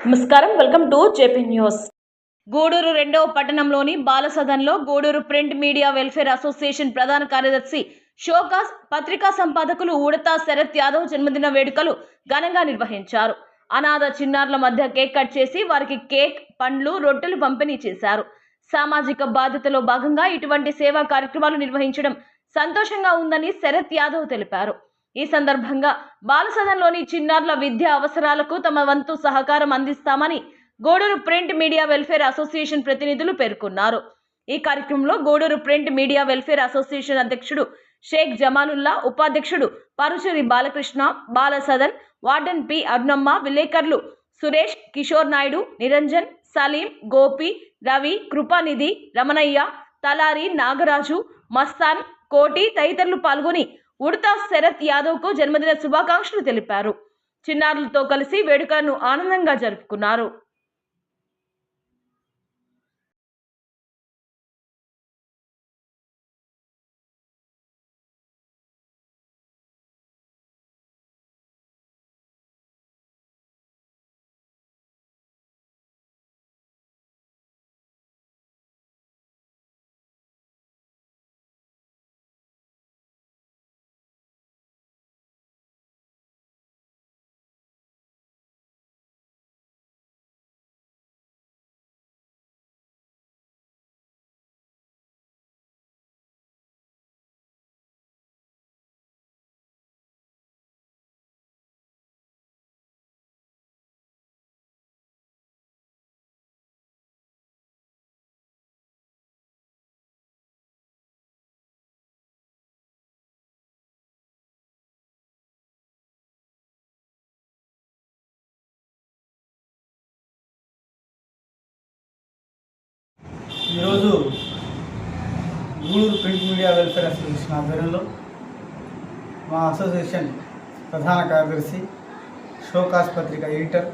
నమస్కారం, welcome to JP news. Gudur రెండవ పట్టణంలోని బాలసదన్లో Gudur print media welfare association ప్రధాన కార్యదర్శి షోకాస్, పత్రికా సంపాదకులు ఉడతా శరత్ యాదవ్ జన్మదిన వేడుకలు ఘనంగా నిర్వహించారు. అనాథ చిన్నారుల మధ్య కేక్ కట్ చేసి వారికి కేక్, పండ్లు, రొట్టెలు పంపిణీ చేశారు. సామాజిక బాధ్యతలో భాగంగా ఇటువంటి సేవా కార్యక్రమాలు నిర్వహించడం సంతోషంగా ఉందని శరత్ యాదవ్ తెలిపారు. ఈ సందర్భంగా బాలసదన్లోని చిన్నారుల విద్యా అవసరాలకు తమ వంతు సహకారం అందిస్తామని Gudur print media welfare association ప్రతినిధులు పేర్కొన్నారు. ఈ కార్యక్రమంలో Gudur print media welfare association అధ్యక్షుడు షేక్ జమాలుల్లా, ఉపాధ్యక్షుడు పరుచూరి బాలకృష్ణ, బాలసదన్ వార్డెన్ పి అరుణమ్మ, విలేకరులు సురేష్, కిషోర్ నాయుడు, నిరంజన్, సలీం, గోపి, రవి, కృపానిధి, రమణయ్య, తలారి, నాగరాజు, మస్తాన్, కోటి తదితరులు పాల్గొని ఉడతా శరత్ యాదవ్ కు జన్మదిన శుభాకాంక్షలు తెలిపారు. చిన్నారులతో కలిసి వేడుకలను ఆనందంగా జరుపుకున్నారు. ఈరోజు Gudur print media welfare association ఆధ్వర్యంలో మా అసోసియేషన్ ప్రధాన కార్యదర్శి, షోకాస్ పత్రిక ఎడిటర్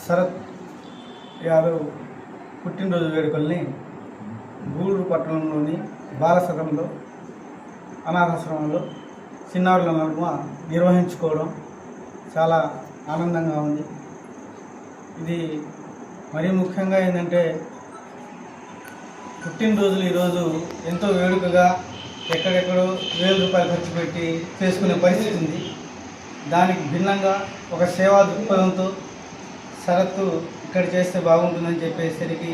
శరత్ యాదవ్ పుట్టినరోజు వేడుకల్ని గూడూరు పట్టణంలోని బాలసదన్లో అనాథాశ్రమంలో చిన్నారుల నడుమ నిర్వహించుకోవడం చాలా ఆనందంగా ఉంది. ఇది మరీ ముఖ్యంగా ఏంటంటే పుట్టినరోజులు ఈరోజు ఎంతో వేడుకగా ఎక్కడెక్కడో ₹1000 ఖర్చు పెట్టి చేసుకునే పరిస్థితి ఉంది. దానికి భిన్నంగా ఒక సేవా దృక్పథంతో శరత్తు ఇక్కడ చేస్తే బాగుంటుందని చెప్పేసరికి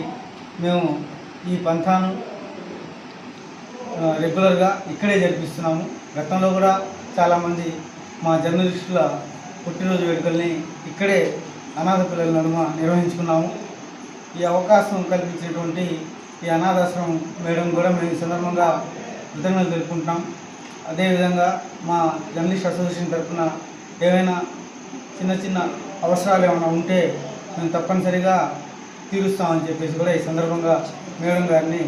మేము ఈ పంథాను రెగ్యులర్గా ఇక్కడే జరిపిస్తున్నాము. గతంలో కూడా చాలామంది మా జర్నలిస్టుల పుట్టినరోజు వేడుకల్ని ఇక్కడే అనాథ పిల్లల నడుమ నిర్వహించుకున్నాము. ఈ అవకాశం కల్పించినటువంటి ఈ అనాథాశ్రమం మేడం కూడా మేము ఈ సందర్భంగా కృతజ్ఞతలు తెలుపుకుంటున్నాం. అదేవిధంగా మా జర్నలిస్ట్ అసోసియేషన్ తరఫున ఏవైనా చిన్న చిన్న అవసరాలు ఏమైనా ఉంటే మేము తప్పనిసరిగా తీరుస్తామని చెప్పేసి కూడా ఈ సందర్భంగా మేడం గారిని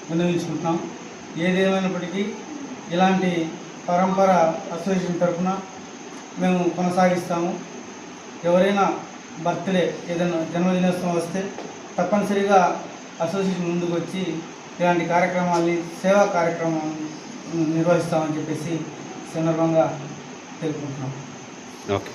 విన్నవించుకుంటున్నాం. ఏదేమైనప్పటికీ ఇలాంటి పరంపర అసోసియేషన్ తరఫున మేము కొనసాగిస్తాము. ఎవరైనా బర్త్డే, ఏదైనా జన్మదినోత్సవం వస్తే తప్పనిసరిగా అసోసియేషన్ ముందుకు వచ్చి ఇలాంటి కార్యక్రమాల్ని, సేవా కార్యక్రమాలను నిర్వహిస్తామని చెప్పేసి సందర్భంగా తెలుపుకుంటున్నాం. ఓకే.